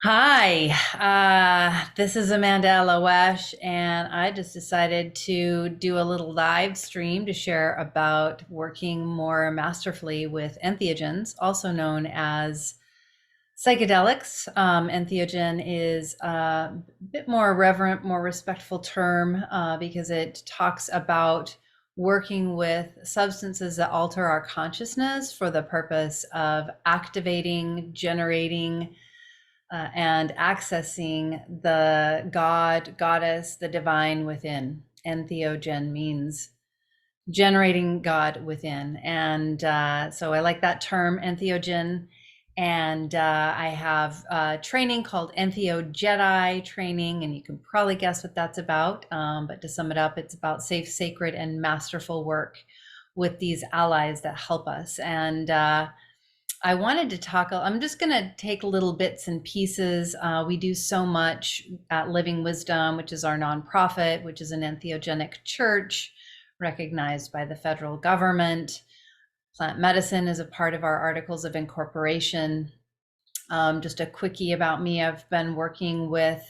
Hi, this is Amanda Elo'esh, and I just decided to do a little live stream to share about working more masterfully with entheogens, also known as psychedelics. Entheogen is a bit more reverent, more respectful term because it talks about working with substances that alter our consciousness for the purpose of activating, generating, and accessing the God, goddess, the divine within. Entheogen means generating God within. And so I like that term, entheogen. And I have training called EntheoJedi training, and you can probably guess what that's about. But to sum it up, it's about safe, sacred, and masterful work with these allies that help us. And I wanted to talk, I'm just going to take little bits and pieces. We do so much at Living Wisdom, which is our nonprofit, which is an entheogenic church recognized by the federal government. Plant medicine is a part of our articles of incorporation. Just a quickie about me, I've been working with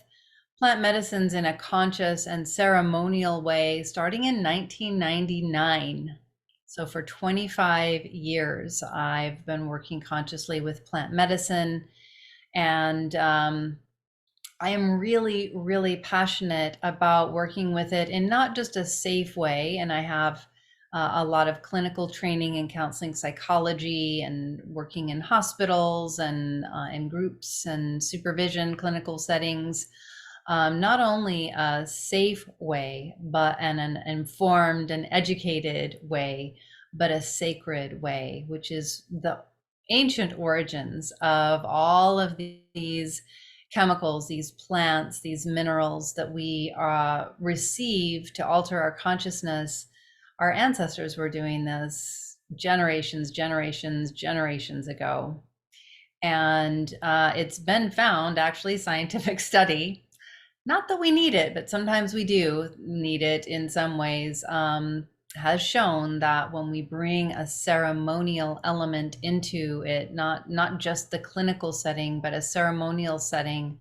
plant medicines in a conscious and ceremonial way starting in 1999. So for 25 years, I've been working consciously with plant medicine. And I am really, really passionate about working with it in not just a safe way. And I have a lot of clinical training in counseling psychology and working in hospitals and in groups and supervision clinical settings. Not only a safe way, but an informed and educated way, but a sacred way, which is the ancient origins of all of these chemicals, these plants, these minerals that we receive to alter our consciousness. Our ancestors were doing this generations ago. And it's been found, actually, scientific study, not that we need it, but sometimes we do need it in some ways, has shown that when we bring a ceremonial element into it, not just the clinical setting, but a ceremonial setting,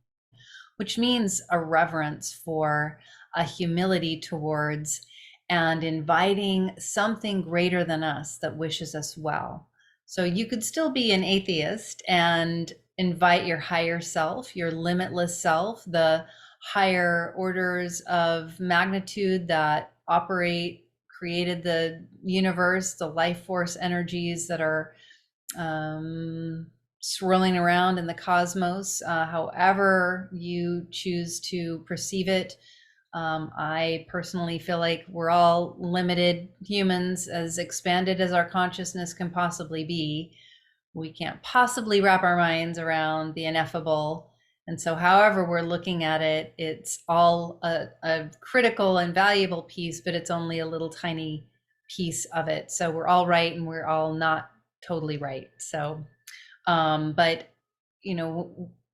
which means a reverence for, a humility towards, and inviting something greater than us that wishes us well. So you could still be an atheist and invite your higher self, your limitless self, the higher orders of magnitude that created the universe, the life force energies that are swirling around in the cosmos, however you choose to perceive it. I personally feel like we're all limited humans, as expanded as our consciousness can possibly be. We can't possibly wrap our minds around the ineffable. And so, however we're looking at it, it's all a critical and valuable piece, but it's only a little tiny piece of it. So we're all right and we're all not totally right. So, but,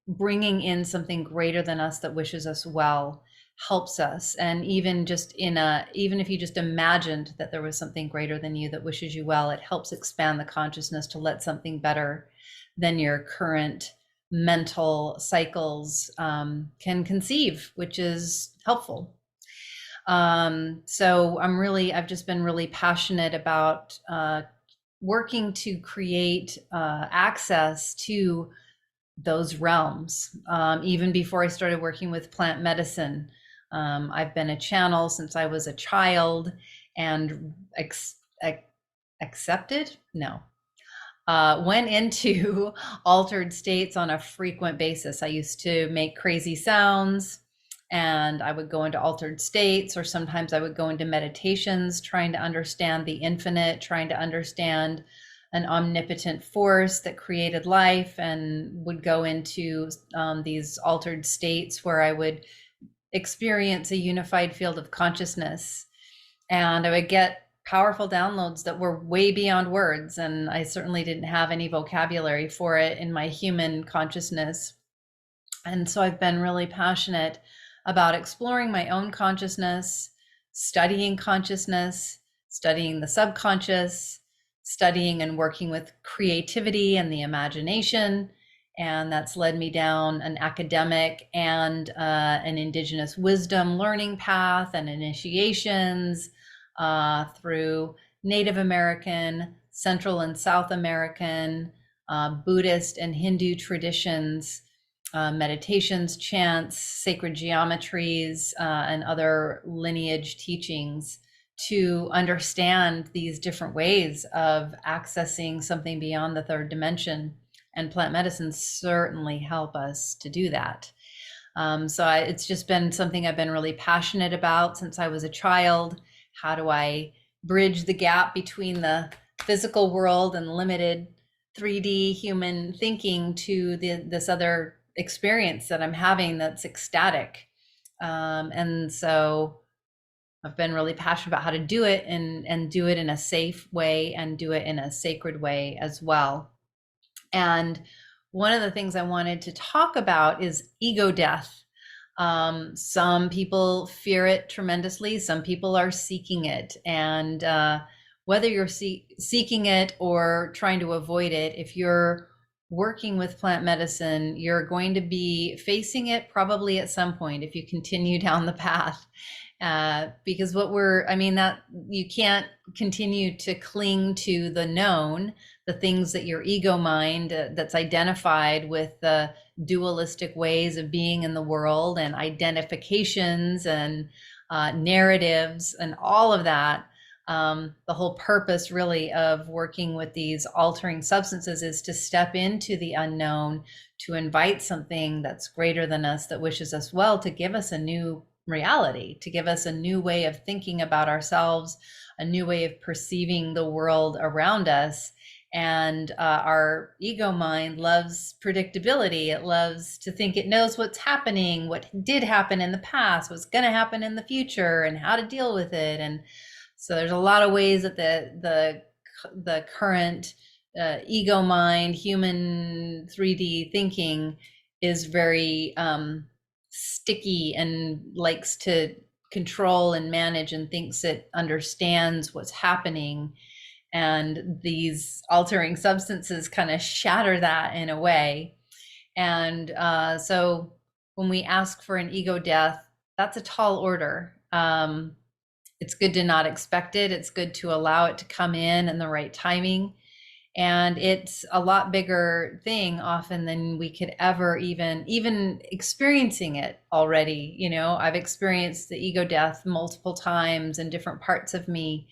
bringing in something greater than us that wishes us well helps us. And even even if you just imagined that there was something greater than you that wishes you well, it helps expand the consciousness to let something better than your current mental cycles can conceive, which is helpful. So I've just been really passionate about working to create access to those realms. Even before I started working with plant medicine, I've been a channel since I was a child, and accepted? No. Went into altered states on a frequent basis. I used to make crazy sounds and I would go into altered states, or sometimes I would go into meditations trying to understand the infinite, trying to understand an omnipotent force that created life, and would go into these altered states where I would experience a unified field of consciousness. And I would get powerful downloads that were way beyond words. And I certainly didn't have any vocabulary for it in my human consciousness. And so I've been really passionate about exploring my own consciousness, studying consciousness, studying the subconscious, studying and working with creativity and the imagination, And that's led me down an academic and an indigenous wisdom learning path and initiations through Native American, Central and South American, Buddhist and Hindu traditions, meditations, chants, sacred geometries, and other lineage teachings to understand these different ways of accessing something beyond the third dimension. And plant medicines certainly help us to do that. It's just been something I've been really passionate about since I was a child. How do I bridge the gap between the physical world and limited 3D human thinking to this other experience that I'm having that's ecstatic? And so I've been really passionate about how to do it and do it in a safe way and do it in a sacred way as well. And one of the things I wanted to talk about is ego death. Some people fear it tremendously. Some people are seeking it. And whether you're seeking it or trying to avoid it, if you're working with plant medicine, you're going to be facing it probably at some point if you continue down the path. Because that you can't continue to cling to the known, the things that your ego mind that's identified with the dualistic ways of being in the world and identifications and narratives and all of that. The whole purpose really of working with these altering substances is to step into the unknown, to invite something that's greater than us, that wishes us well, to give us a new reality, to give us a new way of thinking about ourselves, a new way of perceiving the world around us. And our ego mind loves predictability. It loves to think it knows what's happening, what did happen in the past, what's going to happen in the future, and how to deal with it. And so there's a lot of ways that the current ego mind, human 3D thinking is very sticky and likes to control and manage and thinks it understands what's happening. And these altering substances kind of shatter that in a way. And so when we ask for an ego death, that's a tall order. It's good to not expect it. It's good to allow it to come in the right timing. And it's a lot bigger thing often than we could ever even experiencing it already. I've experienced the ego death multiple times in different parts of me,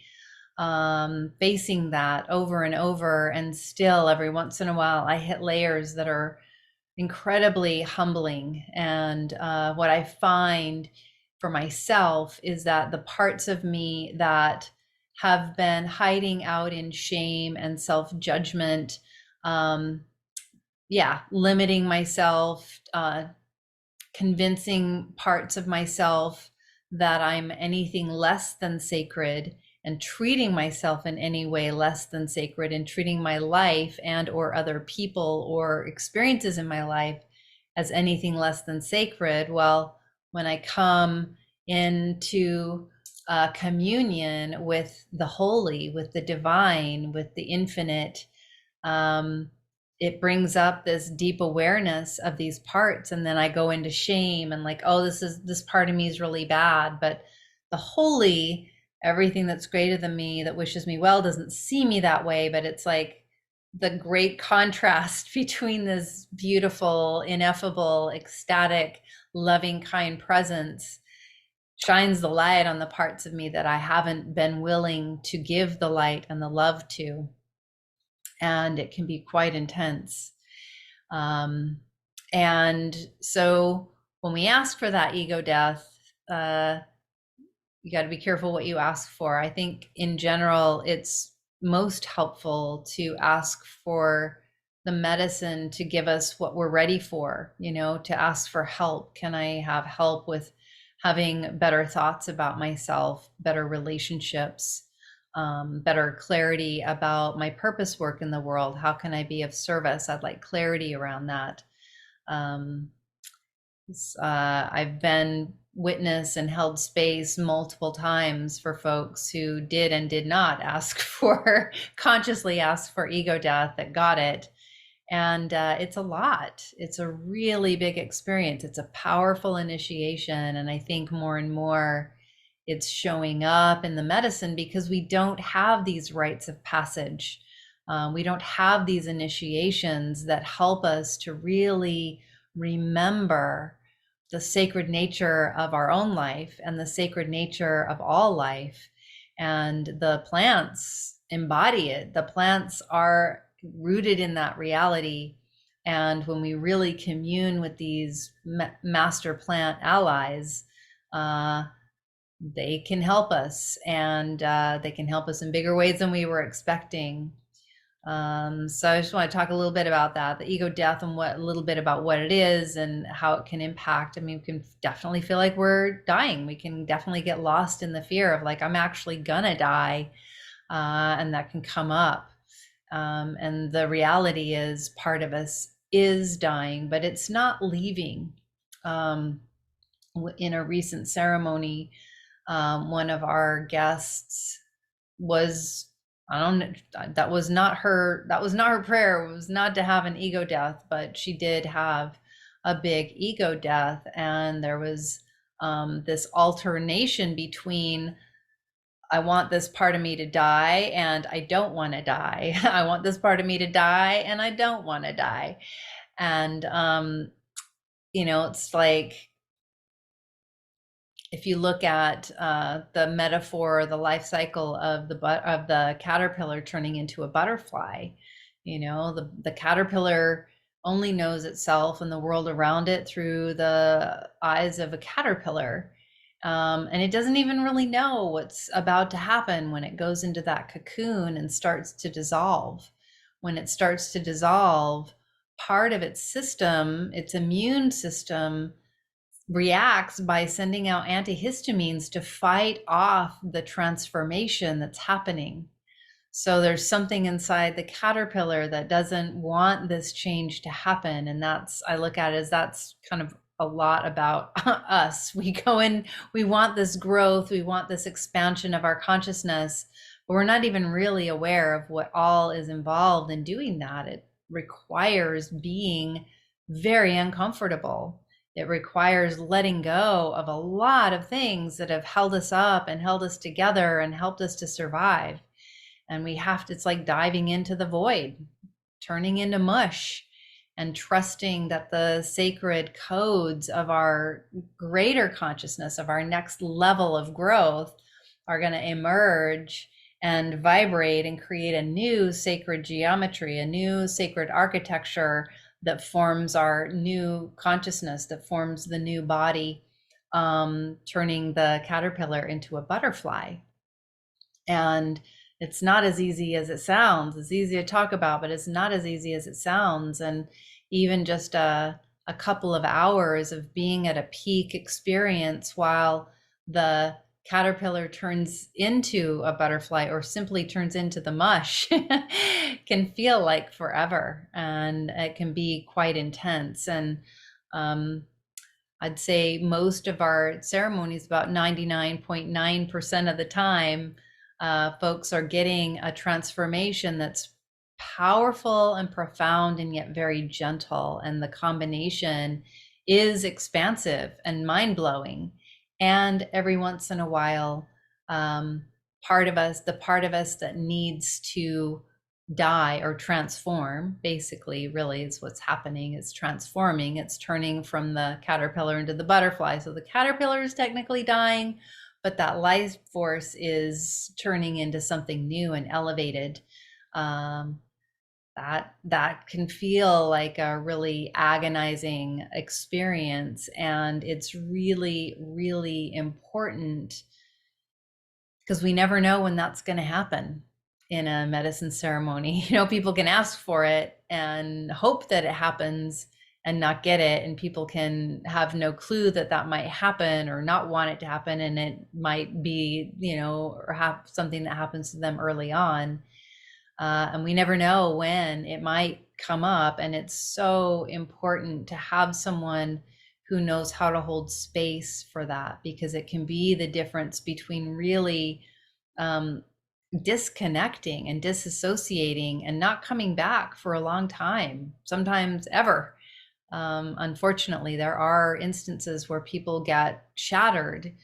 facing that over and over. And still every once in a while I hit layers that are incredibly humbling. And what I find for myself is that the parts of me that have been hiding out in shame and self-judgment, limiting myself, convincing parts of myself that I'm anything less than sacred, and treating myself in any way less than sacred, and treating my life and or other people or experiences in my life as anything less than sacred. Well, when I come into communion with the holy, with the divine, with the infinite, it brings up this deep awareness of these parts. And then I go into shame and this part of me is really bad. But the holy, everything that's greater than me, that wishes me well, doesn't see me that way. But it's like the great contrast between this beautiful, ineffable, ecstatic, loving, kind presence shines the light on the parts of me that I haven't been willing to give the light and the love to. And it can be quite intense. And so when we ask for that ego death, you got to be careful what you ask for. I think in general, it's most helpful to ask for the medicine to give us what we're ready for, to ask for help. Can I have help with having better thoughts about myself, better relationships, better clarity about my purpose work in the world? How can I be of service? I'd like clarity around that. I've been witness and held space multiple times for folks who did and did not ask for, consciously ask for ego death, that got it. And it's a lot. It's a really big experience. It's a powerful initiation. And I think more and more it's showing up in the medicine because we don't have these rites of passage. We don't have these initiations that help us to really remember the sacred nature of our own life and the sacred nature of all life. And the plants embody it. The plants are rooted in that reality. And when we really commune with these master plant allies, they can help us, and they can help us in bigger ways than we were expecting. So I just want to talk a little bit about that, the ego death, and a little bit about what it is and how it can impact. I mean, we can definitely feel like we're dying. We can definitely get lost in the fear of like, I'm actually gonna die, and that can come up. And the reality is part of us is dying, but it's not leaving. In a recent ceremony, one of our guests was, I don't know, that was not her prayer. It was not to have an ego death, but she did have a big ego death. And there was this alternation between, I want this part of me to die and I don't want to die. I want this part of me to die and I don't want to die. And it's like, if you look at the metaphor, the life cycle of the caterpillar turning into a butterfly, the caterpillar only knows itself and the world around it through the eyes of a caterpillar. And it doesn't even really know what's about to happen when it goes into that cocoon and starts to dissolve. When it starts to dissolve, part of its system, its immune system, reacts by sending out antihistamines to fight off the transformation that's happening. So there's something inside the caterpillar that doesn't want this change to happen. And I look at it as that's kind of a lot about us. We go in, we want this growth, we want this expansion of our consciousness, but we're not even really aware of what all is involved in doing that. It requires being very uncomfortable. It requires letting go of a lot of things that have held us up and held us together and helped us to survive. And it's like diving into the void, turning into mush, and trusting that the sacred codes of our greater consciousness, of our next level of growth, are going to emerge and vibrate and create a new sacred geometry, a new sacred architecture that forms our new consciousness, that forms the new body, turning the caterpillar into a butterfly. And it's not as easy as it sounds. It's easy to talk about, but it's not as easy as it sounds. And even just a couple of hours of being at a peak experience while the caterpillar turns into a butterfly or simply turns into the mush can feel like forever, and it can be quite intense. And I'd say most of our ceremonies, about 99.9% of the time, folks are getting a transformation that's powerful and profound and yet very gentle. And the combination is expansive and mind-blowing. And every once in a while, the part of us that needs to die or transform, basically, really is what's happening. It's transforming. It's turning from the caterpillar into the butterfly. So the caterpillar is technically dying, but that life force is turning into something new and elevated. That can feel like a really agonizing experience. And it's really, really important because we never know when that's going to happen in a medicine ceremony. People can ask for it and hope that it happens and not get it. And people can have no clue that might happen or not want it to happen. And it might be, or have something that happens to them early on. And we never know when it might come up. And it's so important to have someone who knows how to hold space for that, because it can be the difference between really disconnecting and disassociating and not coming back for a long time, sometimes ever. Unfortunately, there are instances where people get shattered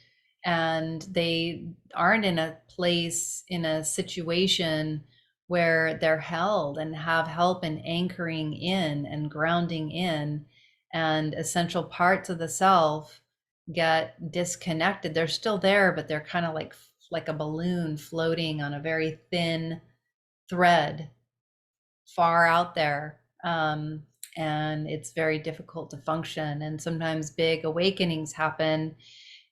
and they aren't in a place, in a situation where they're held and have help in anchoring in and grounding in, and essential parts of the self get disconnected. They're still there, but they're kind of like a balloon floating on a very thin thread far out there. And it's very difficult to function. And sometimes big awakenings happen,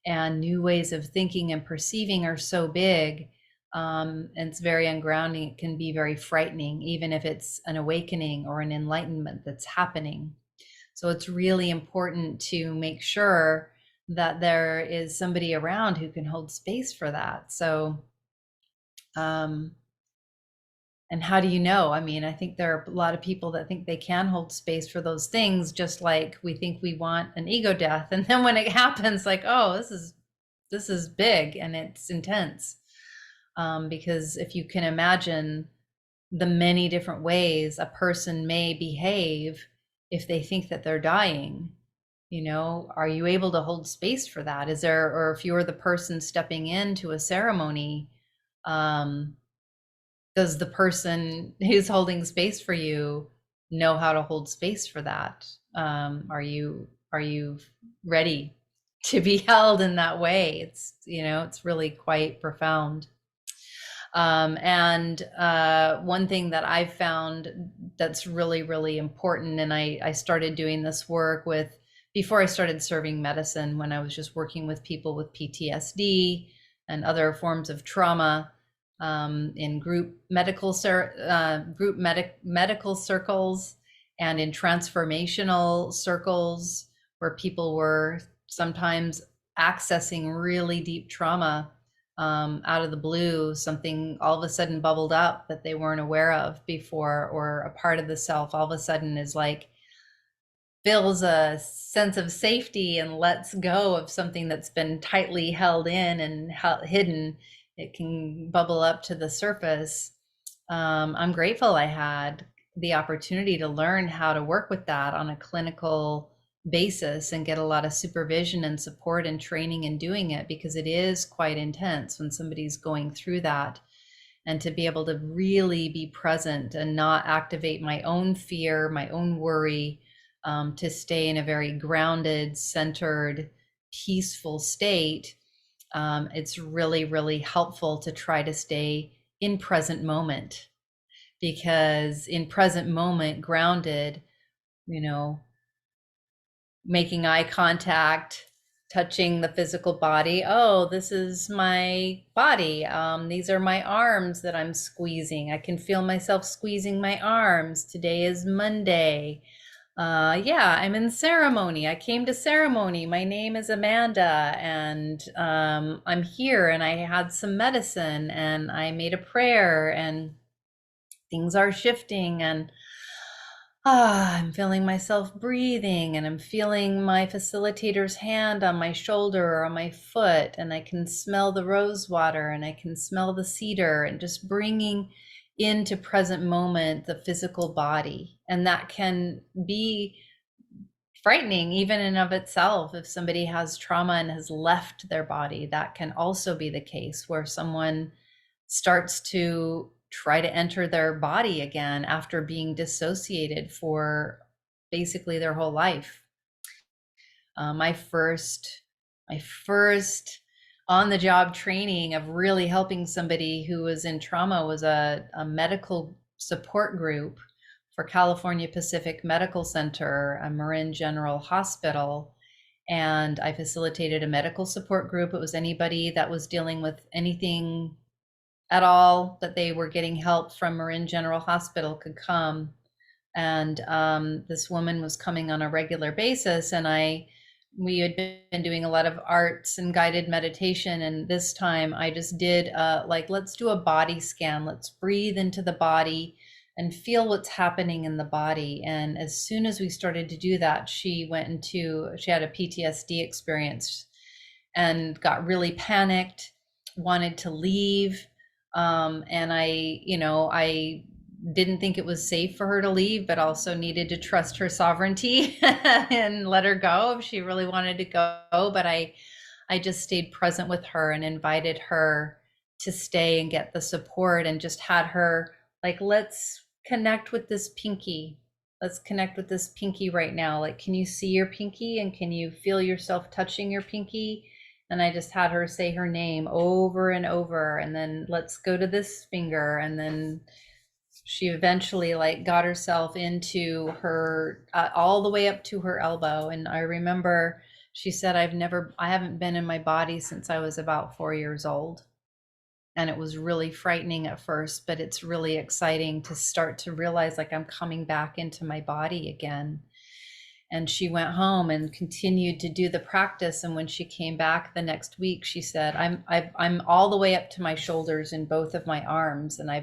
and new ways of thinking and perceiving are so big. And it's very ungrounding. It can be very frightening, even if it's an awakening or an enlightenment that's happening. So it's really important to make sure that there is somebody around who can hold space for that. So, and how do you know? I mean, I think there are a lot of people that think they can hold space for those things, just like we think we want an ego death. And then when it happens, like, oh, this is big and it's intense. Because if you can imagine the many different ways a person may behave if they think that they're dying, are you able to hold space for that? Is there, or if you're the person stepping into a ceremony, does the person who's holding space for you know how to hold space for that? Are you ready to be held in that way? It's really quite profound. And one thing that I've found that's really, really important, and I started doing this work before I started serving medicine, when I was just working with people with PTSD and other forms of trauma, in medical circles and in transformational circles, where people were sometimes accessing really deep trauma, out of the blue. Something all of a sudden bubbled up that they weren't aware of before, or a part of the self all of a sudden is like, feels a sense of safety and lets go of something that's been tightly held in and hidden. It can bubble up to the surface. I'm grateful I had the opportunity to learn how to work with that on a clinical basis and get a lot of supervision and support and training in doing it, because it is quite intense when somebody's going through that. And to be able to really be present and not activate my own fear, my own worry, to stay in a very grounded, centered, peaceful state. It's really, really helpful to try to stay in present moment, because in present moment, grounded, making eye contact, touching the physical body. Oh, this is my body. These are my arms that I'm squeezing. I can feel myself squeezing my arms. Today is Monday. Yeah, I'm in ceremony. I came to ceremony. My name is Amanda, and I'm here, and I had some medicine, and I made a prayer, and things are shifting, and I'm feeling myself breathing, and I'm feeling my facilitator's hand on my shoulder or on my foot, and I can smell the rose water, and I can smell the cedar, and just bringing into present moment the physical body. And that can be frightening even in of itself. If somebody has trauma and has left their body, that can also be the case, where someone starts to try to enter their body again after being dissociated for basically their whole life. My first on-the-job training of really helping somebody who was in trauma was a medical support group for California Pacific Medical Center, a Marin General Hospital. And I facilitated a medical support group. It was anybody that was dealing with anything at all that they were getting help from Marin General Hospital could come. And this woman was coming on a regular basis, and we had been doing a lot of arts and guided meditation. And this time I just did let's do a body scan. Let's breathe into the body and feel what's happening in the body. And as soon as we started to do that, she had a PTSD experience and got really panicked, wanted to leave, And I didn't think it was safe for her to leave, but also needed to trust her sovereignty and let her go if she really wanted to go. But I just stayed present with her and invited her to stay and get the support, and just had her like, let's connect with this pinky. Let's connect with this pinky right now. Like, can you see your pinky and can you feel yourself touching your pinky? And I just had her say her name over and over, and then let's go to this finger. And then she eventually like got herself into her all the way up to her elbow. And I remember she said, I haven't been in my body since I was about 4 years old. And it was really frightening at first, but it's really exciting to start to realize like I'm coming back into my body again. And she went home and continued to do the practice. And when she came back the next week, she said, I'm all the way up to my shoulders in both of my arms. And I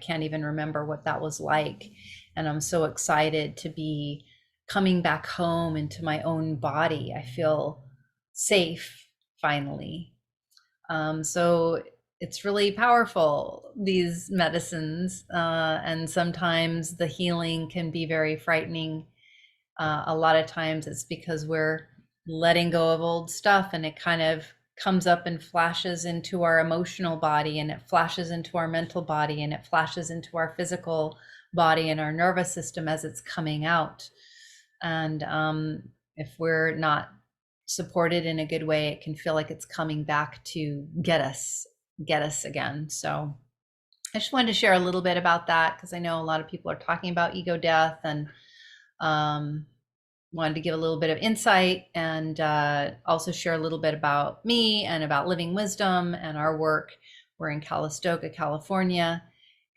can't even remember what that was like. And I'm so excited to be coming back home into my own body. I feel safe finally. So it's really powerful, these medicines. And sometimes the healing can be very frightening. A lot of times it's because we're letting go of old stuff, and it kind of comes up and flashes into our emotional body, and it flashes into our mental body, and it flashes into our physical body and our nervous system as it's coming out. And if we're not supported in a good way, it can feel like it's coming back to get us again. So I just wanted to share a little bit about that, because I know a lot of people are talking about ego death, and wanted to give a little bit of insight, and also share a little bit about me and about Living Wisdom and our work. We're in Calistoga, California,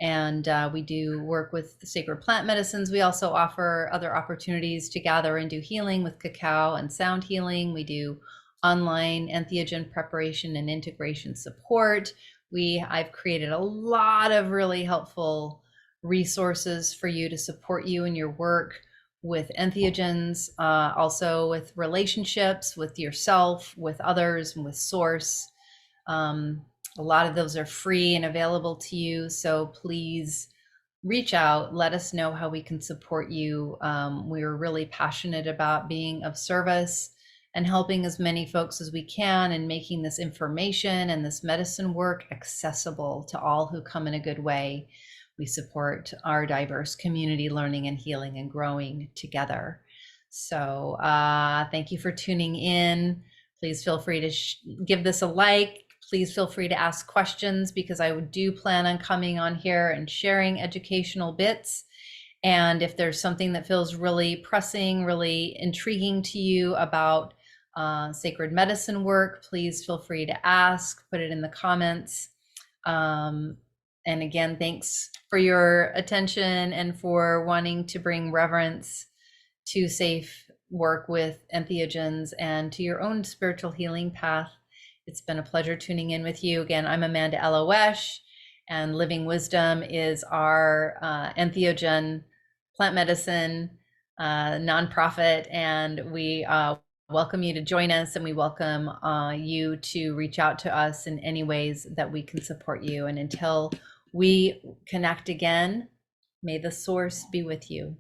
and we do work with the sacred plant medicines. We also offer other opportunities to gather and do healing with cacao and sound healing. We do online entheogen preparation and integration support. I've created a lot of really helpful resources for you to support you in your work with entheogens, also with relationships with yourself, with others, and with source. A lot of those are free and available to you. So please reach out, let us know how we can support you. We're really passionate about being of service and helping as many folks as we can, and making this information and this medicine work accessible to all who come in a good way. We support our diverse community learning and healing and growing together. So thank you for tuning in. Please feel free to give this a like. Please feel free to ask questions, because I do plan on coming on here and sharing educational bits. And if there's something that feels really pressing, really intriguing to you about sacred medicine work, please feel free to ask, put it in the comments. And again, thanks for your attention and for wanting to bring reverence to safe work with entheogens and to your own spiritual healing path. It's been a pleasure tuning in with you. Again, I'm Amanda Elo'esh, and Living Wisdom is our entheogen plant medicine nonprofit, and we welcome you to join us, and we welcome you to reach out to us in any ways that we can support you. And until we connect again, may the source be with you.